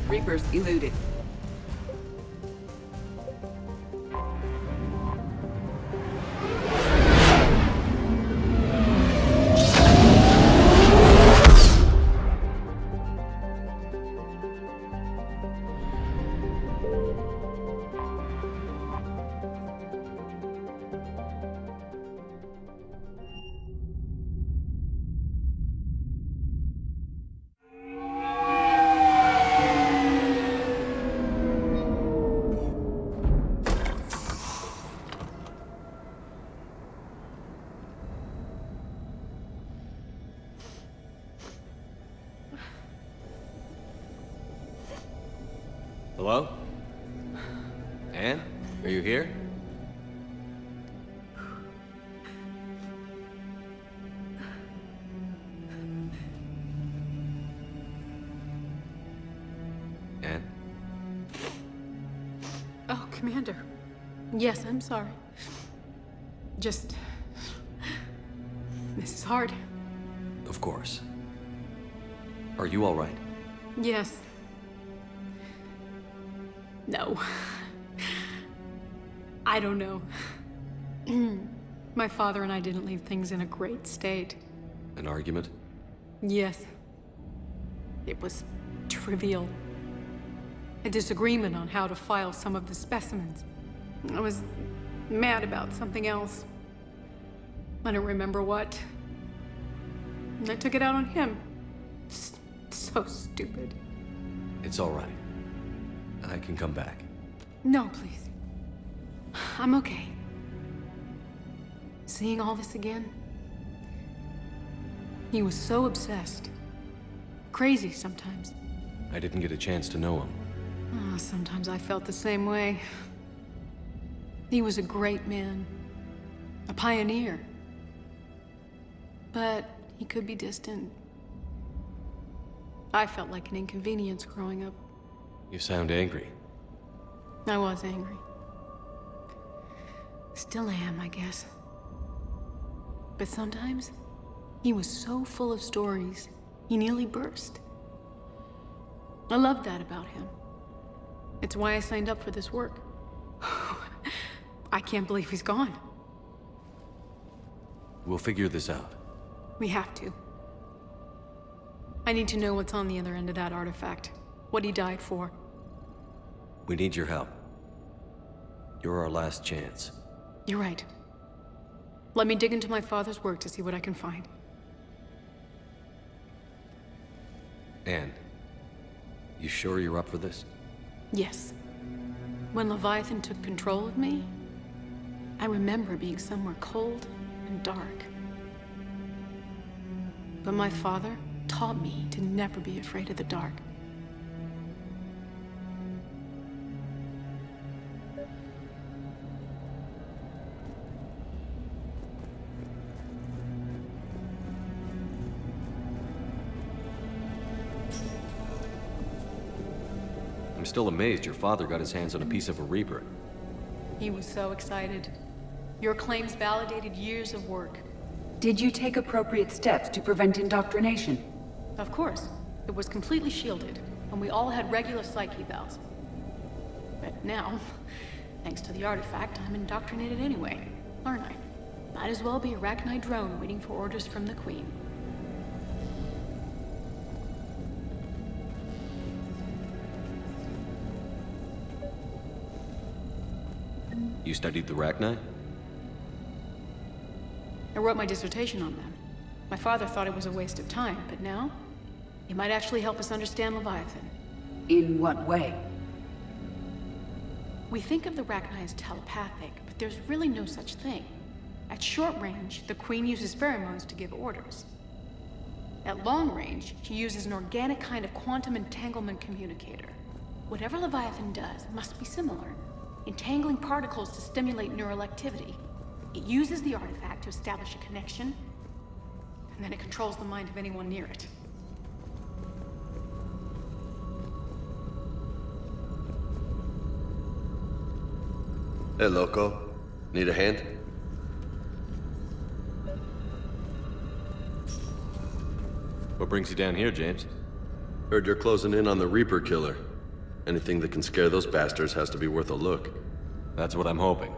Reapers eluded. Hello? Anne? Are you here? Anne? Oh, Commander. Yes, I'm sorry. This is hard. Of course. Are you all right? Yes. No. I don't know. My father and I didn't leave things in a great state. An argument? Yes. It was trivial. A disagreement on how to file some of the specimens. I was mad about something else. I don't remember what. And I took it out on him. So stupid. It's all right. I can come back. No, please. I'm okay. Seeing all this again? He was so obsessed. Crazy sometimes. I didn't get a chance to know him. Oh, sometimes I felt the same way. He was a great man. A pioneer. But he could be distant. I felt like an inconvenience growing up. You sound angry. I was angry. Still am, I guess. But sometimes, he was so full of stories, he nearly burst. I loved that about him. It's why I signed up for this work. I can't believe he's gone. We'll figure this out. We have to. I need to know what's on the other end of that artifact. What he died for. We need your help. You're our last chance. You're right. Let me dig into my father's work to see what I can find. Anne, you sure you're up for this? Yes. When Leviathan took control of me, I remember being somewhere cold and dark. But my father taught me to never be afraid of the dark. I'm still amazed your father got his hands on a piece of a Reaper. He was so excited. Your claims validated years of work. Did you take appropriate steps to prevent indoctrination? Of course. It was completely shielded, and we all had regular psych evals. But now, thanks to the artifact, I'm indoctrinated anyway, aren't I? Might as well be a Arachnite drone waiting for orders from the Queen. You studied the Arachnite? I wrote my dissertation on them. My father thought it was a waste of time, but now, it might actually help us understand Leviathan. In what way? We think of the Arachnite as telepathic, but there's really no such thing. At short range, the Queen uses pheromones to give orders. At long range, he uses an organic kind of quantum entanglement communicator. Whatever Leviathan does must be similar, entangling particles to stimulate neural activity. It uses the artifact to establish a connection, and then it controls the mind of anyone near it. Hey, Loco. Need a hand? What brings you down here, James? Heard you're closing in on the Reaper killer. Anything that can scare those bastards has to be worth a look. That's what I'm hoping.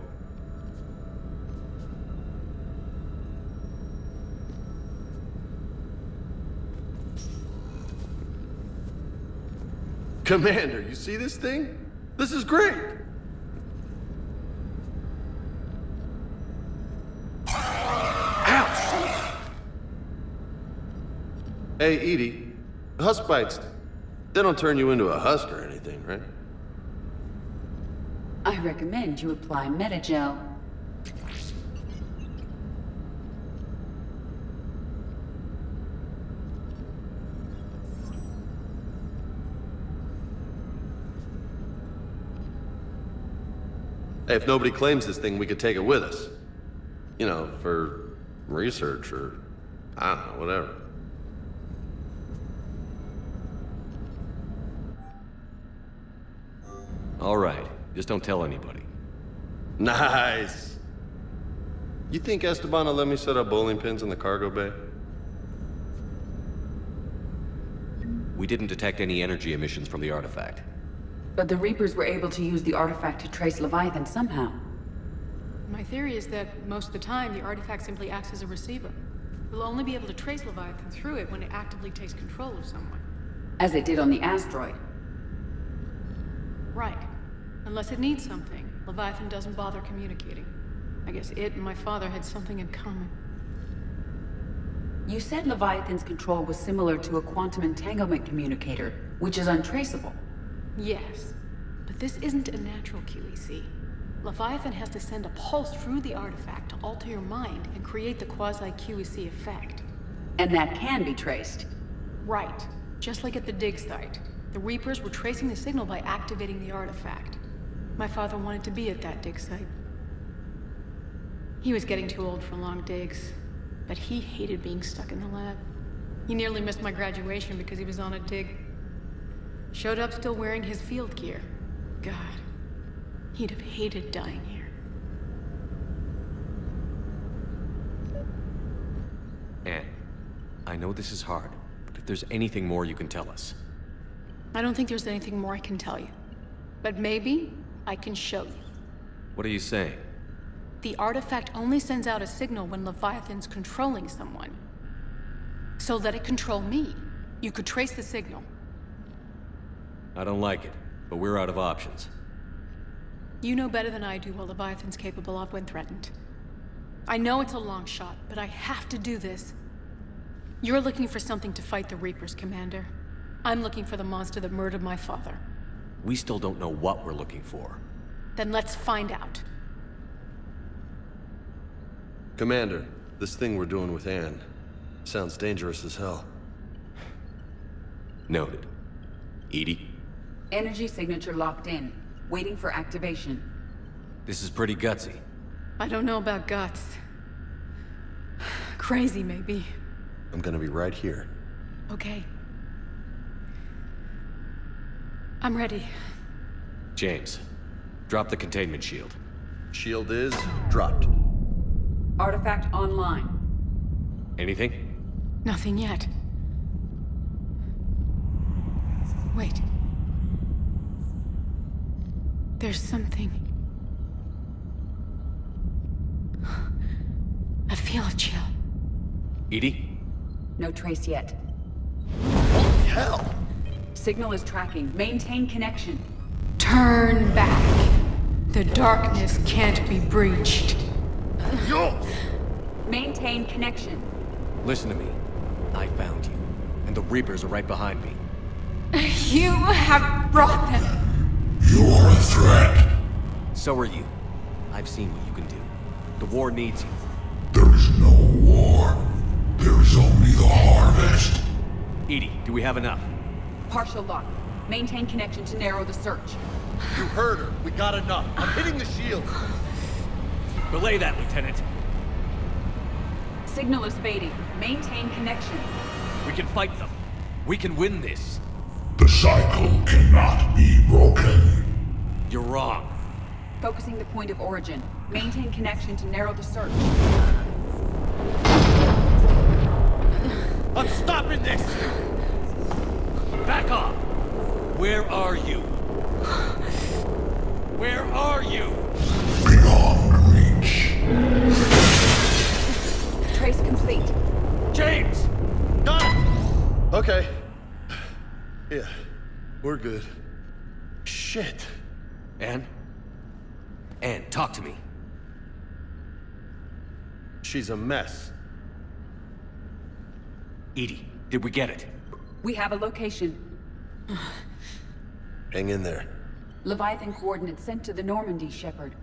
Commander, you see this thing? This is great! Ouch! Hey, Edie, husk bites, they don't turn you into a husk or anything, right? I recommend you apply Metagel. Hey, if nobody claims this thing, we could take it with us. You know, for research or, I don't know, whatever. All right, just don't tell anybody. Nice! You think Esteban will let me set up bowling pins in the cargo bay? We didn't detect any energy emissions from the artifact. But the Reapers were able to use the artifact to trace Leviathan somehow. My theory is that most of the time, the artifact simply acts as a receiver. We'll only be able to trace Leviathan through it when it actively takes control of someone. As it did on the asteroid. Right. Unless it needs something, Leviathan doesn't bother communicating. I guess it and my father had something in common. You said Leviathan's control was similar to a quantum entanglement communicator, which is untraceable. Yes, but this isn't a natural QEC. Leviathan has to send a pulse through the artifact to alter your mind and create the quasi-QEC effect. And that can be traced. Right. Just like at the dig site. The Reapers were tracing the signal by activating the artifact. My father wanted to be at that dig site. He was getting too old for long digs, but he hated being stuck in the lab. He nearly missed my graduation because he was on a dig. Showed up still wearing his field gear. God, he'd have hated dying here. Anne, I know this is hard, but if there's anything more you can tell us. I don't think there's anything more I can tell you. But maybe I can show you. What are you saying? The artifact only sends out a signal when Leviathan's controlling someone. So let it control me. You could trace the signal. I don't like it, but we're out of options. You know better than I do what Leviathan's capable of when threatened. I know it's a long shot, but I have to do this. You're looking for something to fight the Reapers, Commander. I'm looking for the monster that murdered my father. We still don't know what we're looking for. Then let's find out. Commander, this thing we're doing with Anne sounds dangerous as hell. Noted. Edie? Energy signature locked in, waiting for activation. This is pretty gutsy. I don't know about guts. Crazy, maybe. I'm gonna be right here. Okay. I'm ready. James, drop the containment shield. Shield is dropped. Artifact online. Anything? Nothing yet. Wait. There's something. I feel a chill. Edie? No trace yet. Holy hell! Signal is tracking. Maintain connection. Turn back. The darkness can't be breached. Yo! Maintain connection. Listen to me. I found you, and the Reapers are right behind me. You have brought them. You are a threat. So are you. I've seen what you can do. The war needs you. There is no war. There is only the harvest. Edie, do we have enough? Partial lock. Maintain connection to narrow the search. You heard her. We got enough. I'm hitting the shield. Belay that, Lieutenant. Signal is fading. Maintain connection. We can fight them. We can win this. The cycle cannot be broken. You're wrong. Focusing the point of origin. Maintain connection to narrow the search. I'm stopping this! Back off! Where are you? Where are you? Beyond reach. Trace complete. James! Got it! Okay. Yeah, we're good. Shit. Anne, talk to me. She's a mess. Edie, did we get it? We have a location. Hang in there. Leviathan coordinates sent to the Normandy, Shepard.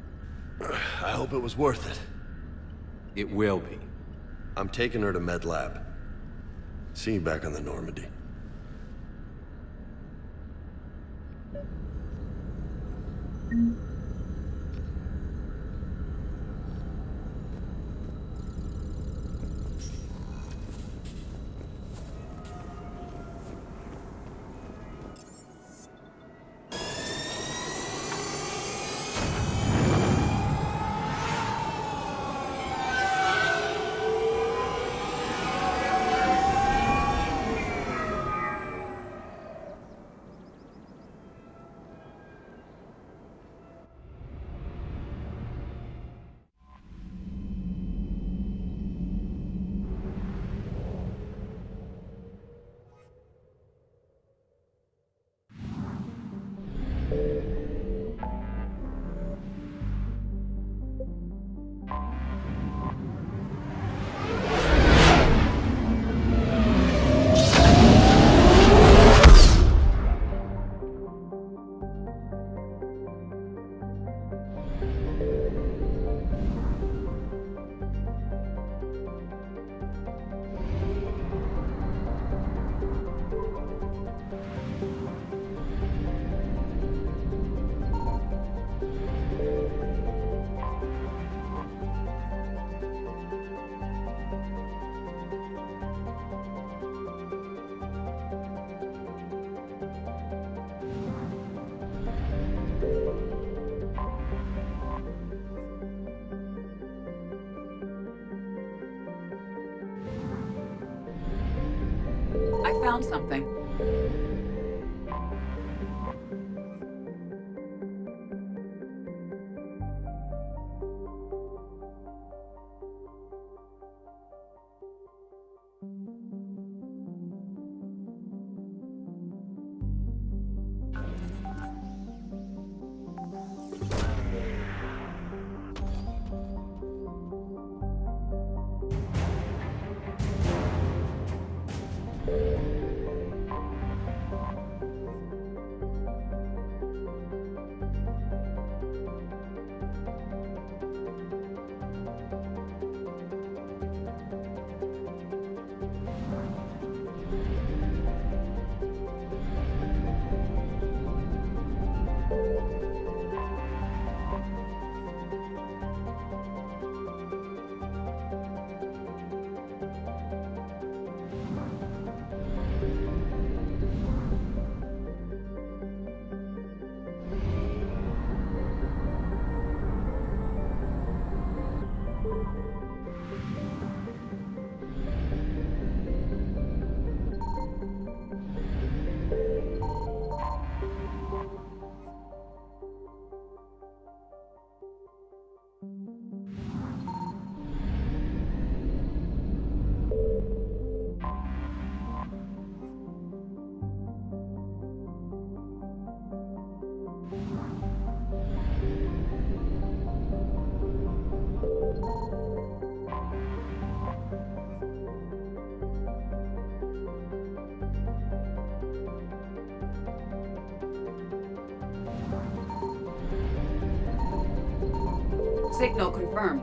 I hope it was worth it. It will be. I'm taking her to Med Lab. See you back on the Normandy. I found something. Signal confirmed.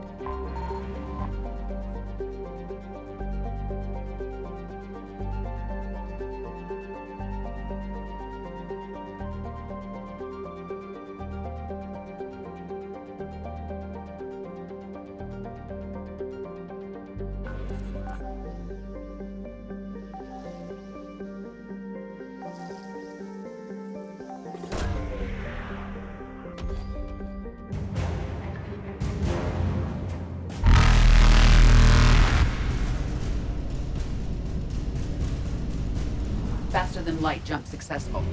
light jump successful.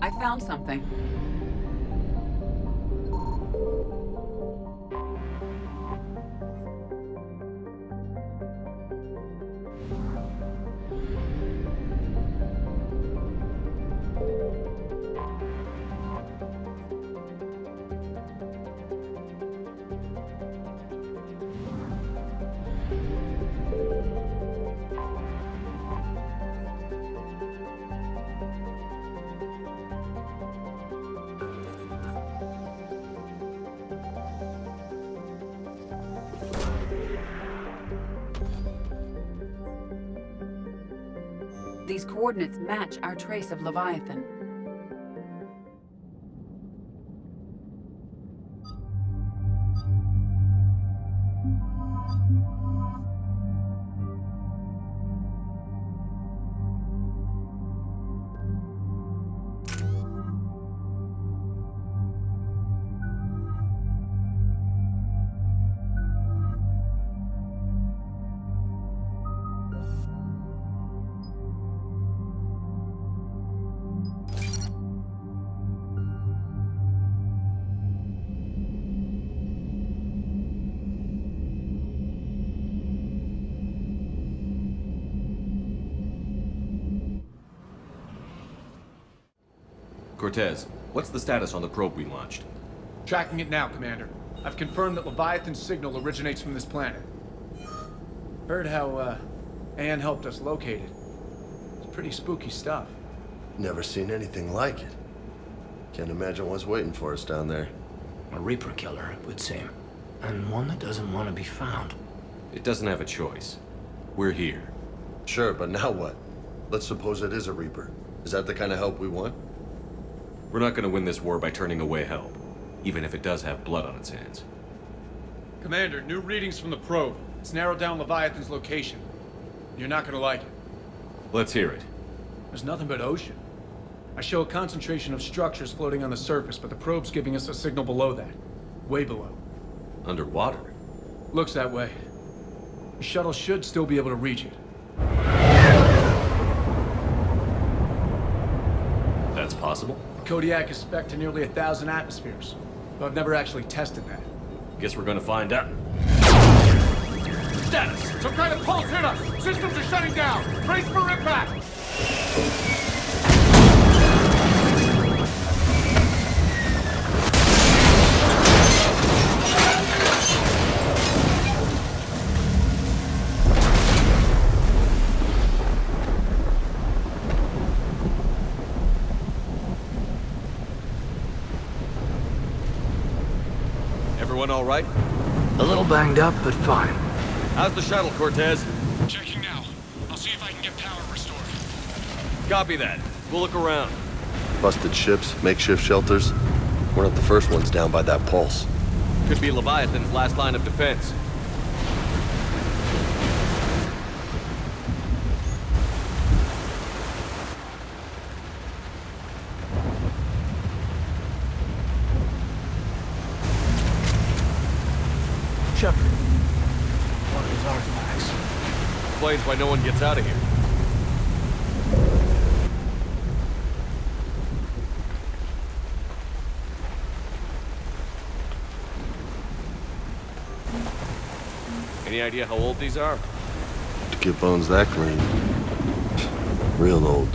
I found something. These coordinates match our trace of Leviathan. Cortez, what's the status on the probe we launched? Tracking it now, Commander. I've confirmed that Leviathan's signal originates from this planet. Heard how, Anne helped us locate it. It's pretty spooky stuff. Never seen anything like it. Can't imagine what's waiting for us down there. A Reaper killer, it would seem. And one that doesn't want to be found. It doesn't have a choice. We're here. Sure, but now what? Let's suppose it is a Reaper. Is that the kind of help we want? We're not gonna win this war by turning away help, even if it does have blood on its hands. Commander, new readings from the probe. It's narrowed down Leviathan's location. You're not gonna like it. Let's hear it. There's nothing but ocean. I show a concentration of structures floating on the surface, but the probe's giving us a signal below that. Way below. Underwater? Looks that way. The shuttle should still be able to reach it. That's possible? Kodiak is spec'd to nearly 1,000 atmospheres, but I've never actually tested that. Guess we're gonna find out. Status! Some kind of pulse hit us! Systems are shutting down! Brace for impact! Everyone all right? A little banged up, but fine. How's the shuttle, Cortez? Checking now. I'll see if I can get power restored. Copy that. We'll look around. Busted ships, makeshift shelters. We're not the first ones down by that pulse. Could be Leviathan's last line of defense. Shepard. One of his artifacts. Explains why no one gets out of here. Any idea how old these are? To get bones that clean. Real old.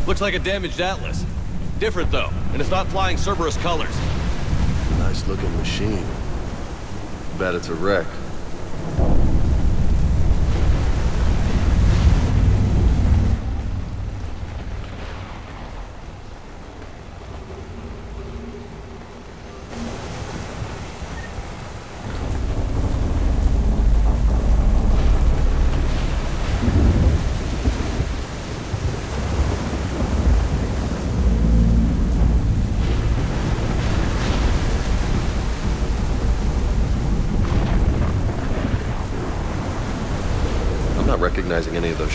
Looks like a damaged Atlas. Different though, and it's not flying Cerberus colors. Nice looking machine. Bet it's a wreck.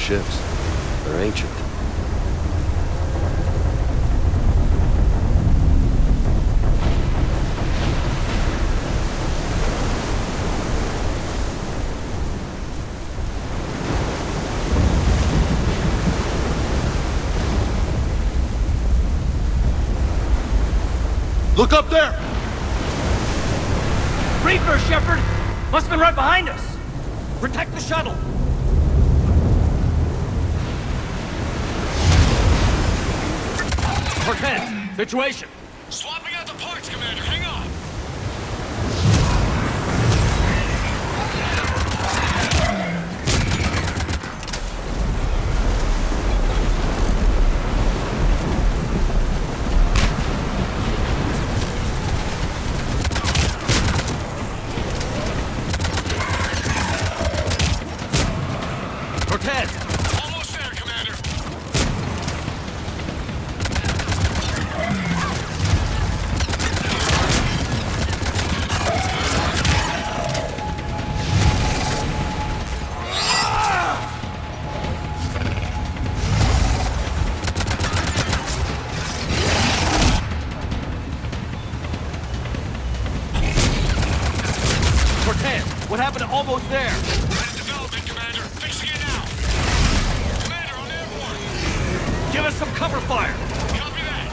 ships. They're ancient. Look up there! Reaper, Shepard! Must have been right behind us! Protect the shuttle! Cortez, situation! Swapping out the parts, Commander. Hang on! Almost there, Commander. Cortez, what happened to almost there? We're in development, Commander. Fixing it now. Commander, on airborne. Give us some cover fire! Copy that.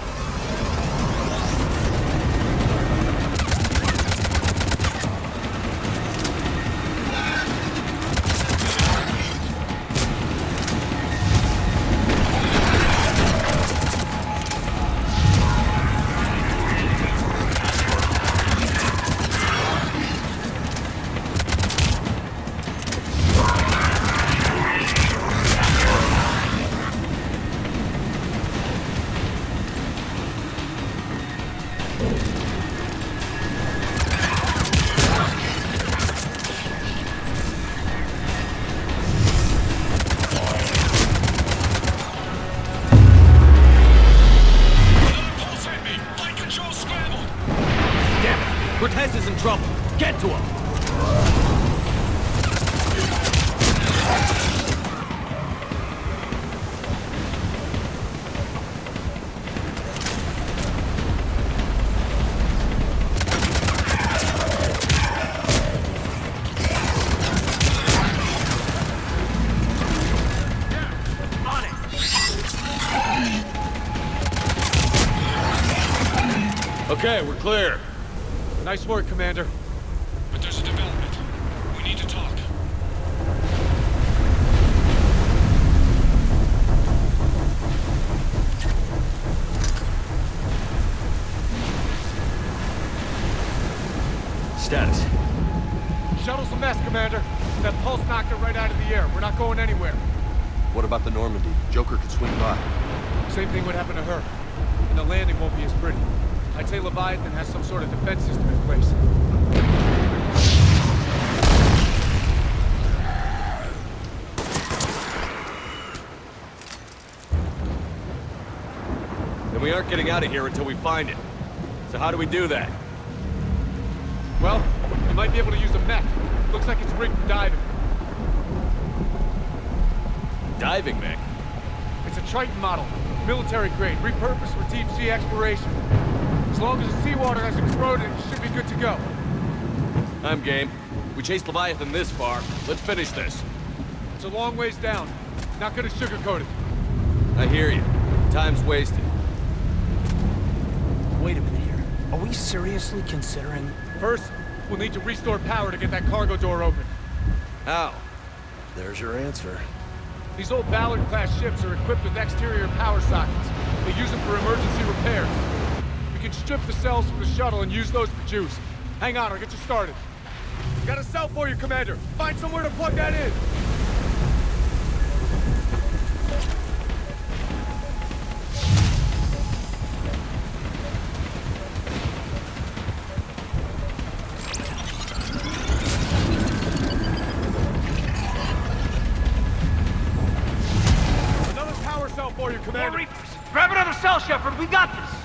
Cortez is in trouble. Get to him! On it! Okay, we're clear. Nice work, Commander. But there's a development. We need to talk. Status. Shuttle's a mess, Commander. That pulse knocked it right out of the air. We're not going anywhere. What about the Normandy? Joker could swing by. Same thing would happen to her. And the landing won't be as pretty. I'd say Leviathan has some sort of defense system in place. Then we aren't getting out of here until we find it. So how do we do that? Well, you might be able to use a mech. Looks like it's rigged for diving. Diving mech? It's a Triton model. Military grade, repurposed for deep sea exploration. As long as the seawater hasn't corroded, it should be good to go. I'm game. We chased Leviathan this far. Let's finish this. It's a long ways down. Not gonna sugarcoat it. I hear you. Time's wasted. Wait a minute here. Are we seriously considering... First, we'll need to restore power to get that cargo door open. How? There's your answer. These old Ballard-class ships are equipped with exterior power sockets. They use them for emergency repairs. We can strip the cells from the shuttle and use those for juice. Hang on, I'll get you started. Got a cell for you, Commander. Find somewhere to plug that in. Another power cell for you, Commander. More Reapers! Grab another cell, Shepard! We got this!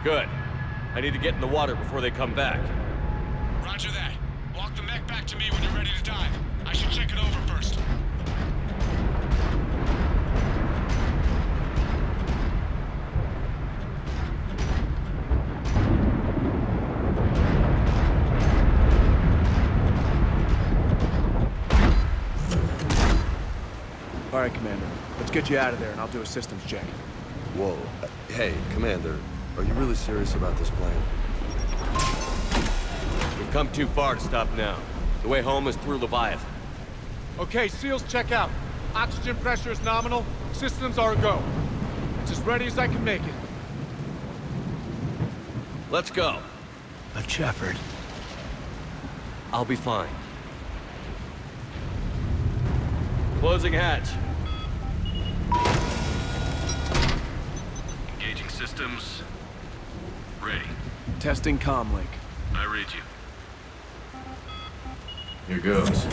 Good. I need to get in the water before they come back. Roger that. Walk the mech back to me when you're ready to dive. I should check it over first. All right, Commander. Let's get you out of there, and I'll do a systems check. Whoa. Hey, Commander, are you really serious about this plan? We've come too far to stop now. The way home is through Leviathan. Okay, SEALs check out. Oxygen pressure is nominal. Systems are a go. It's as ready as I can make it. Let's go. But Shepard, I'll be fine. Closing hatch. Engaging systems. Ready. Testing comlink. I read you. Here goes.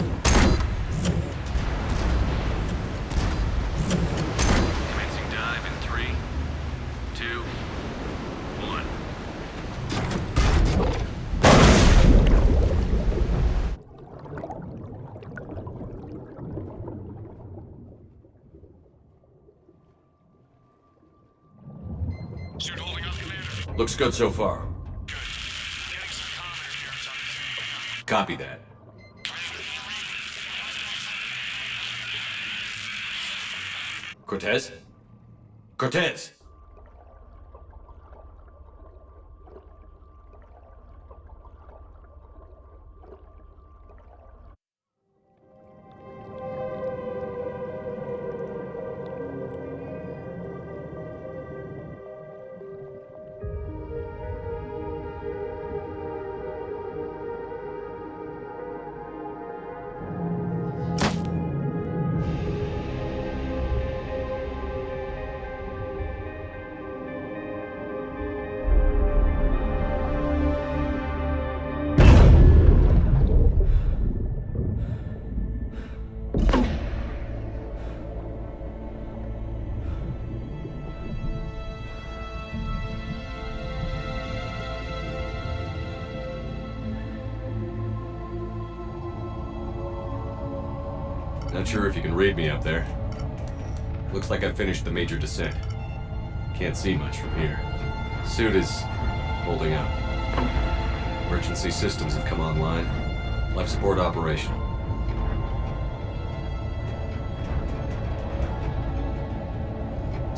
Commencing dive in 3, 2, 1. Suit holding up, Commander. Looks good so far. Good. Getting some commenters here. It's on the Copy that. Cortez? Cortez! Not sure if you can read me up there. Looks like I've finished the major descent. Can't see much from here. Suit is holding up. Emergency systems have come online. Life support operational.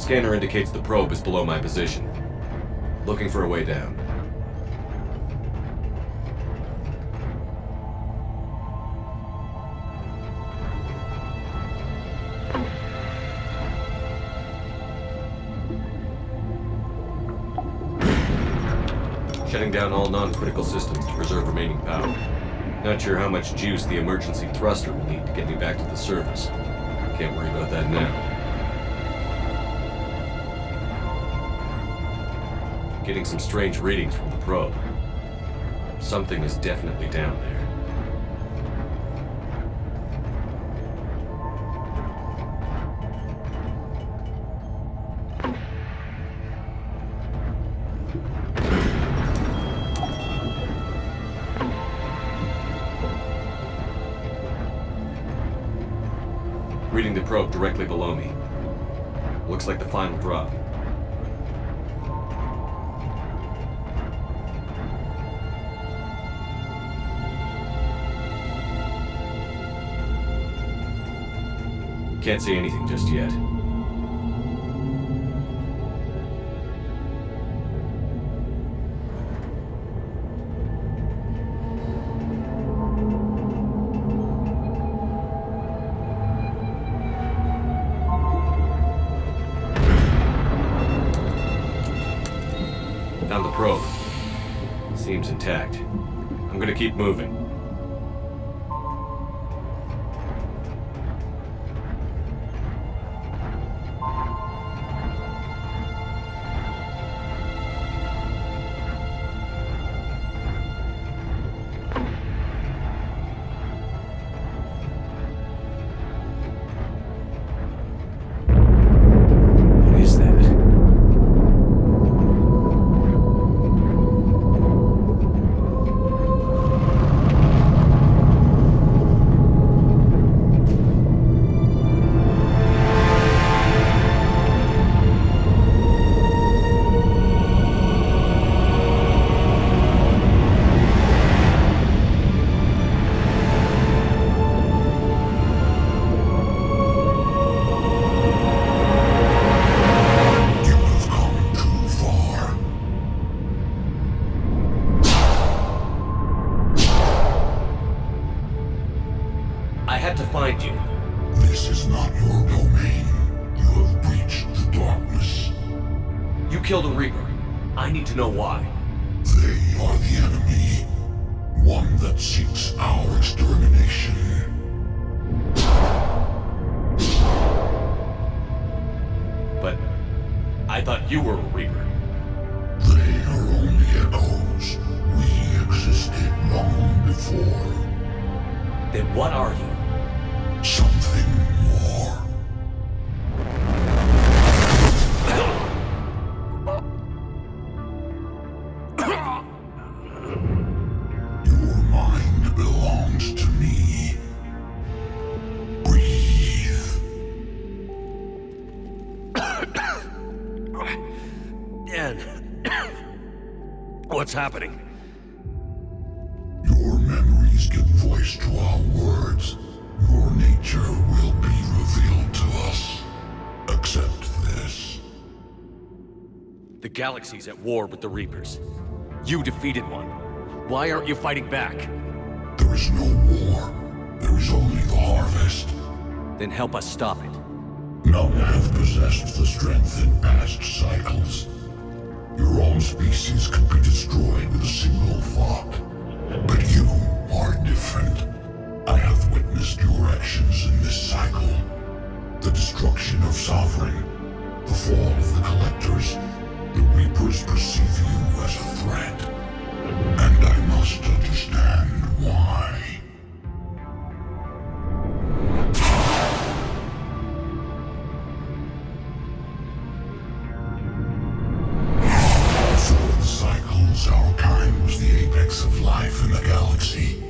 Scanner indicates the probe is below my position. Looking for a way down. Shutting down all non-critical systems to preserve remaining power. Not sure how much juice the emergency thruster will need to get me back to the surface. Can't worry about that now. Getting some strange readings from the probe. Something is definitely down there. Reading the probe directly below me. Looks like the final drop. Can't see anything just yet. Found the probe. Seems intact. I'm gonna keep moving. Know why. They are the enemy. One that seeks our extermination. But I thought you were a Reaper. They are only echoes. We existed long before. Then what are you? Something more. What's happening? Your memories give voice to our words. Your nature will be revealed to us. Accept this. The galaxy's at war with the Reapers. You defeated one. Why aren't you fighting back? There is no war. There is only the harvest. Then help us stop it. None have possessed the strength in past cycles. Your own species could be destroyed with a single thought. But you are different. I have witnessed your actions in this cycle. The destruction of Sovereign, the fall of the Collectors. The Reapers perceive you as a threat. And I must understand why. Our kind was the apex of life in the galaxy.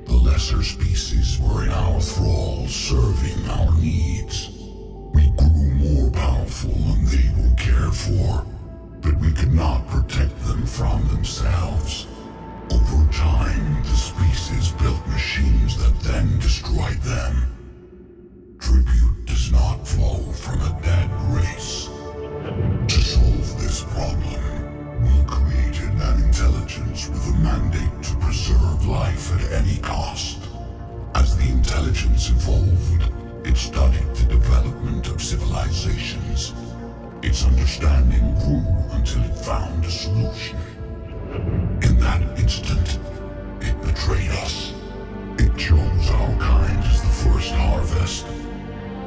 The lesser species were in our thrall, serving our needs. We grew more powerful than they were cared for, but we could not protect them from themselves. Over time, the species built machines that then destroyed them. Tribute does not flow from a dead race. intelligence with a mandate to preserve life at any cost. As the intelligence evolved, it studied the development of civilizations. Its understanding grew until it found a solution. In that instant, it betrayed us. It chose our kind as the first harvest.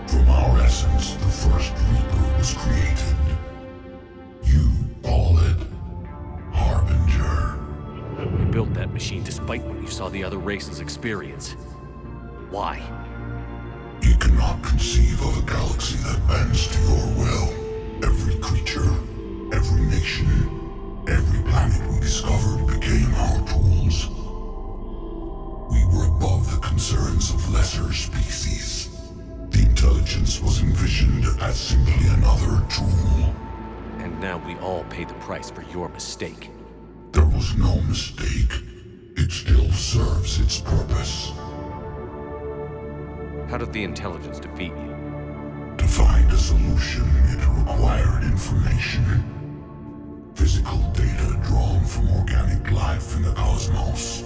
From our essence, the first Reaper was created. You call it Harbinger. You built that machine despite what you saw the other races experience. Why? You cannot conceive of a galaxy that bends to your will. Every creature, every nation, every planet we discovered became our tools. We were above the concerns of lesser species. The intelligence was envisioned as simply another tool. And now we all pay the price for your mistake. There was no mistake. It still serves its purpose. How did the intelligence defeat you? To find a solution, it required information. Physical data drawn from organic life in the cosmos.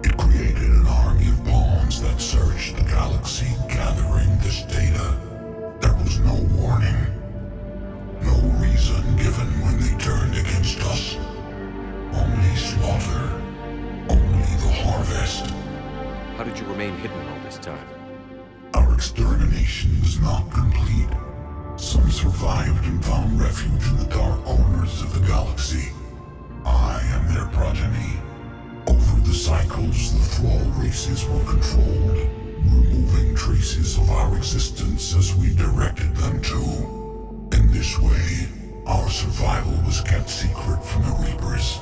It created an army of pawns that searched the galaxy, gathering this data. There was no warning. No reason given when they turned against us. Only slaughter. Only the harvest. How did you remain hidden all this time? Our extermination was not complete. Some survived and found refuge in the dark corners of the galaxy. I am their progeny. Over the cycles, the thrall races were controlled, removing traces of our existence as we directed them to. In this way, our survival was kept secret from the Reapers.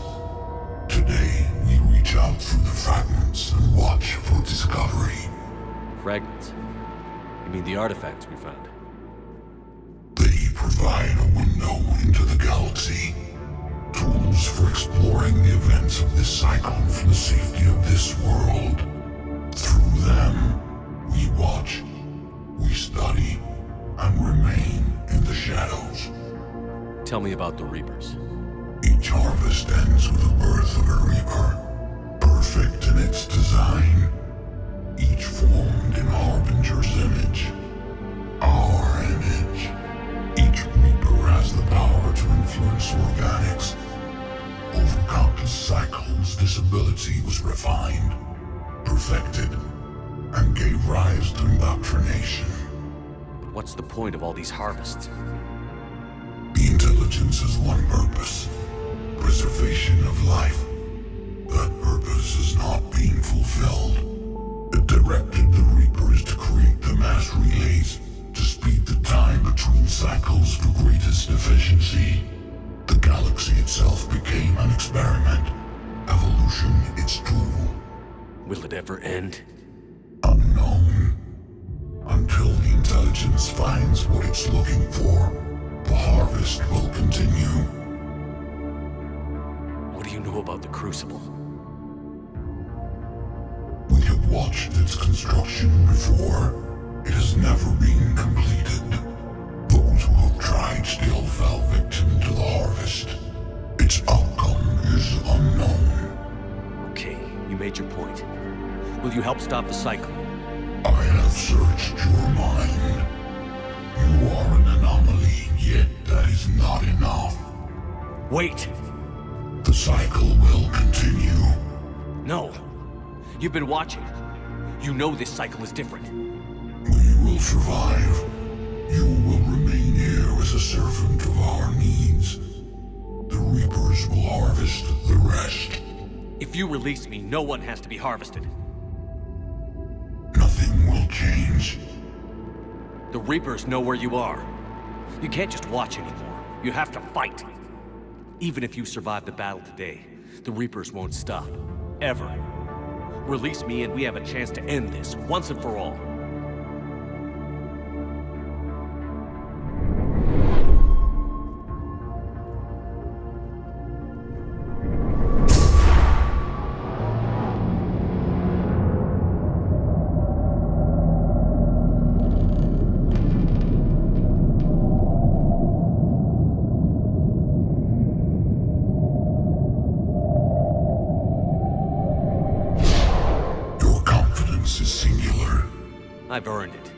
Today, we reach out through the fragments and watch for discovery. Fragments? You mean the artifacts we found? They provide a window into the galaxy. Tools for exploring the events of this cycle from the safety of this world. Through them, we watch, we study, and remain in the shadows. Tell me about the Reapers. Each harvest ends with the birth of a Reaper, perfect in its design. Each formed in Harbinger's image. Our image. Each Reaper has the power to influence organics. Over countless cycles, this ability was refined, perfected, and gave rise to indoctrination. But what's the point of all these harvests? The intelligence has one purpose: preservation of life. That purpose is not being fulfilled. It directed the Reapers to create the mass relays to speed the time between cycles for greatest efficiency. The galaxy itself became an experiment. Evolution its tool. Will it ever end? Unknown. Until the intelligence finds what it's looking for, the harvest will continue. What do you know about the Crucible? We have watched its construction before. It has never been completed. Those who have tried still fell victim to the harvest. Its outcome is unknown. Okay, you made your point. Will you help stop the cycle? I have searched your mind. You are an anomaly, yet that is not enough. Wait! The cycle will continue. No! You've been watching. You know this cycle is different. We will survive. You will remain here as a servant of our needs. The Reapers will harvest the rest. If you release me, no one has to be harvested. Nothing will change. The Reapers know where you are. You can't just watch anymore. You have to fight. Even if you survive the battle today, the Reapers won't stop. Ever. Release me and we have a chance to end this, once and for all. I've earned it.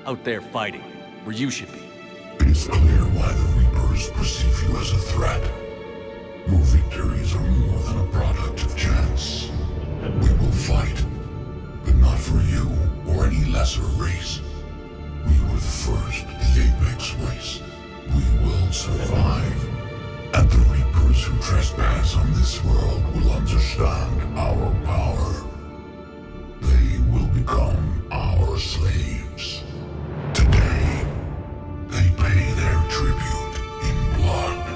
Out there fighting, where you should be. It is clear why the Reapers perceive you as a threat. Your victories are more than a product of chance. We will fight, but not for you or any lesser race. We were the first, the Apex race. We will survive. And the Reapers who trespass on this world will understand our power. They will become our slaves. Today, they pay their tribute in blood.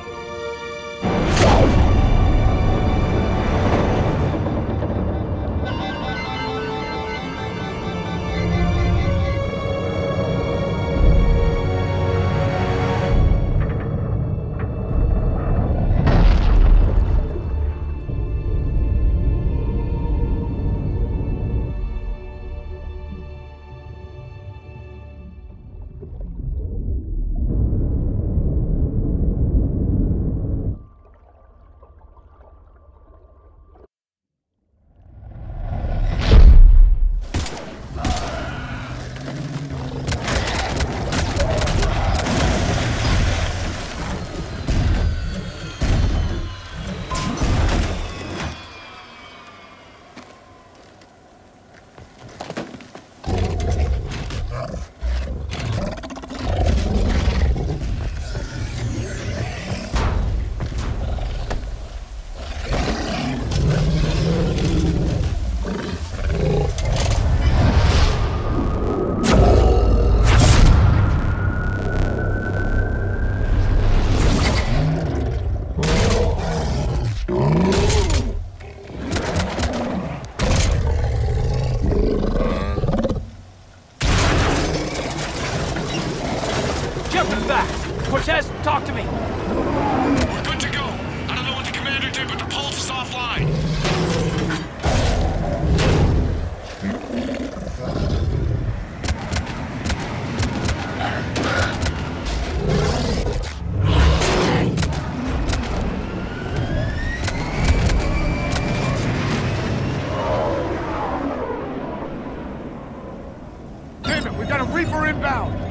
Talk to me! We're good to go. I don't know what the commander did, but the pulse is offline. Damn it, we got a Reaper inbound!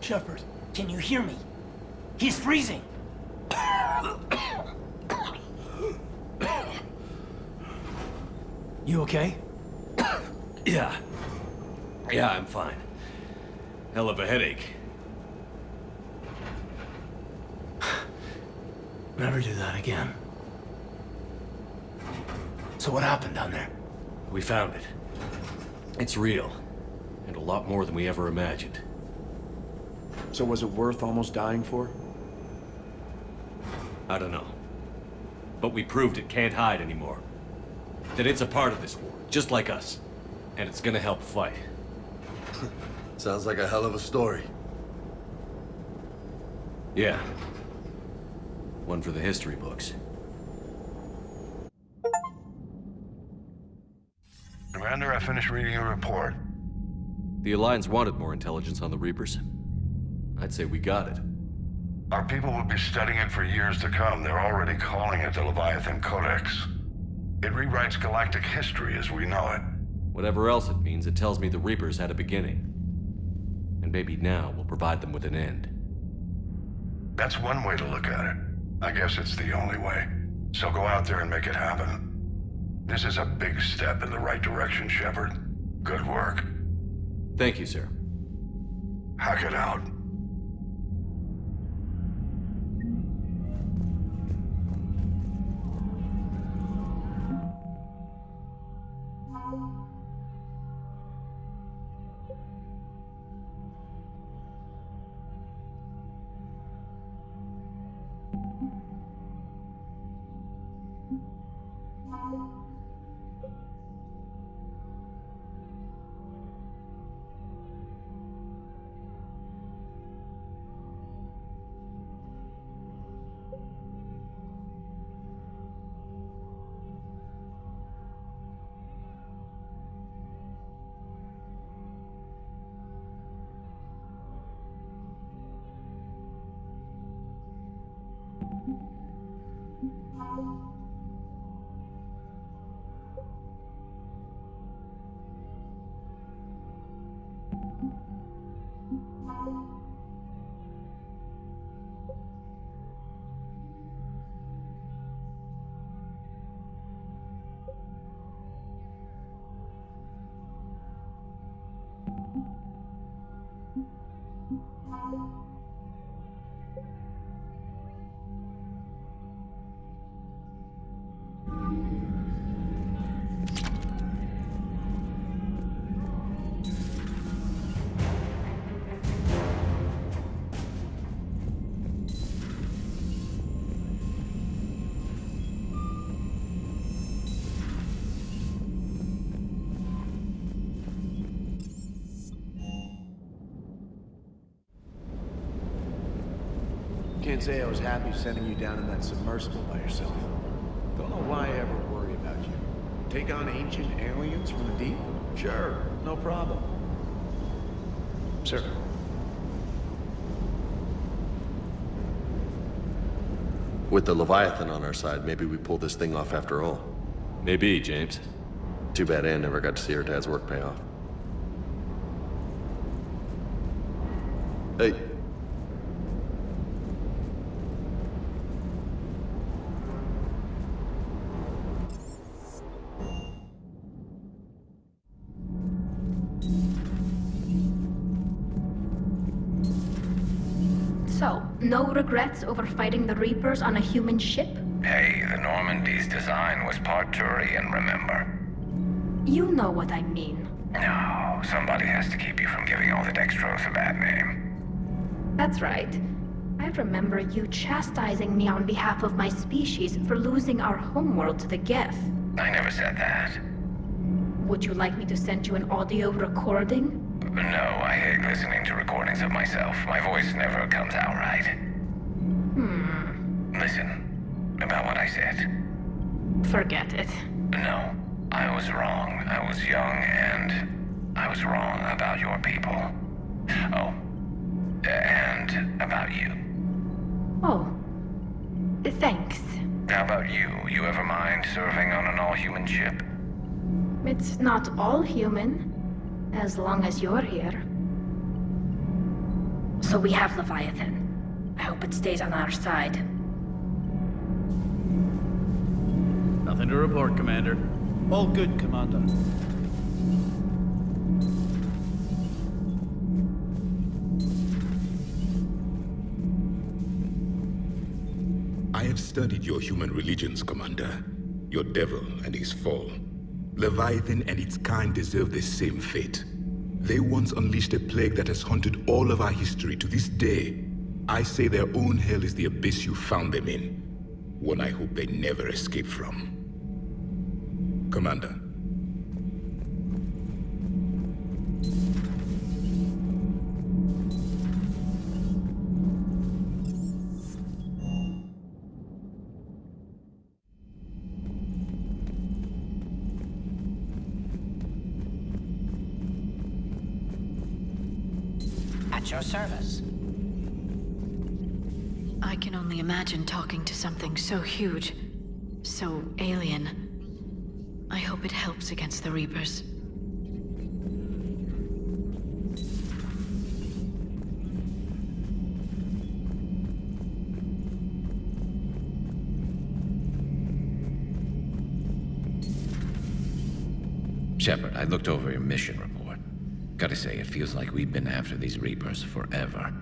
Shepard, can you hear me? He's freezing! You okay? Yeah, I'm fine. Hell of a headache. Never do that again. So what happened down there? We found it. It's real. And a lot more than we ever imagined. So was it worth almost dying for? I don't know. But we proved it can't hide anymore. That it's a part of this war, just like us. And it's gonna help fight. Sounds like a hell of a story. Yeah. One for the history books. Commander, I finished reading your report. The Alliance wanted more intelligence on the Reapers. I'd say we got it. Our people will be studying it for years to come. They're already calling it the Leviathan Codex. It rewrites galactic history as we know it. Whatever else it means, it tells me the Reapers had a beginning. And maybe now we'll provide them with an end. That's one way to look at it. I guess it's the only way. So go out there and make it happen. This is a big step in the right direction, Shepard. Good work. Thank you, sir. Hackett out. Can't say I was happy sending you down in that submersible by yourself. Don't know why I ever worry about you. Take on ancient aliens from the deep? Sure, no problem. Sir. With the Leviathan on our side, maybe we pull this thing off after all. Maybe, James. Too bad Anne never got to see her dad's work pay off. Hey. So, no regrets over fighting the Reapers on a human ship? Hey, the Normandy's design was part Turian, remember? You know what I mean. No, somebody has to keep you from giving all the Dextros a bad name. That's right. I remember you chastising me on behalf of my species for losing our homeworld to the Geth. I never said that. Would you like me to send you an audio recording? No, I hate listening to recordings of myself. My voice never comes out right. Listen, about what I said. Forget it. No, I was wrong. I was young, and I was wrong about your people. Oh, and about you. Oh, thanks. How about you? You ever mind serving on an all-human ship? It's not all human, as long as you're here. So we have Leviathan. I hope it stays on our side. Nothing to report, Commander. All good, Commander. I have studied your human religions, Commander. Your devil and his fall. Leviathan and its kind deserve the same fate. They once unleashed a plague that has haunted all of our history to this day. I say their own hell is the abyss you found them in. One I hope they never escape from. Commander. At your service. I can only imagine talking to something so huge, so alien. I hope it helps against the Reapers. Shepard, I looked over your mission report. Gotta say, it feels like we've been after these Reapers forever.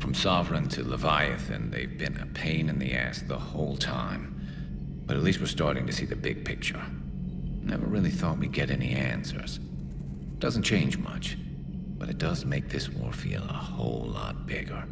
From Sovereign to Leviathan, they've been a pain in the ass the whole time. But at least we're starting to see the big picture. Never really thought we'd get any answers. Doesn't change much, but it does make this war feel a whole lot bigger.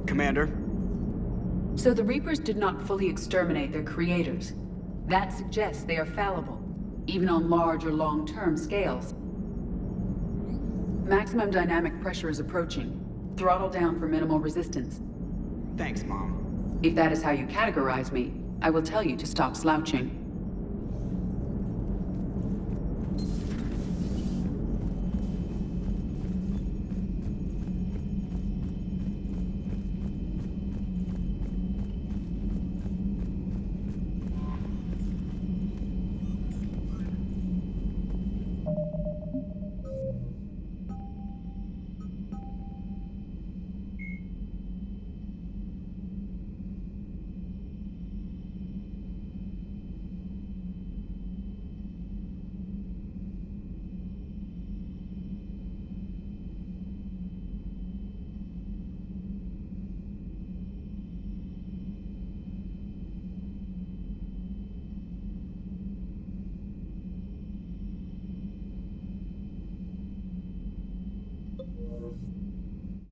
Commander? So the Reapers did not fully exterminate their creators. That suggests they are fallible, even on large or long-term scales. Maximum dynamic pressure is approaching. Throttle down for minimal resistance. Thanks, Mom. If that is how you categorize me, I will tell you to stop slouching.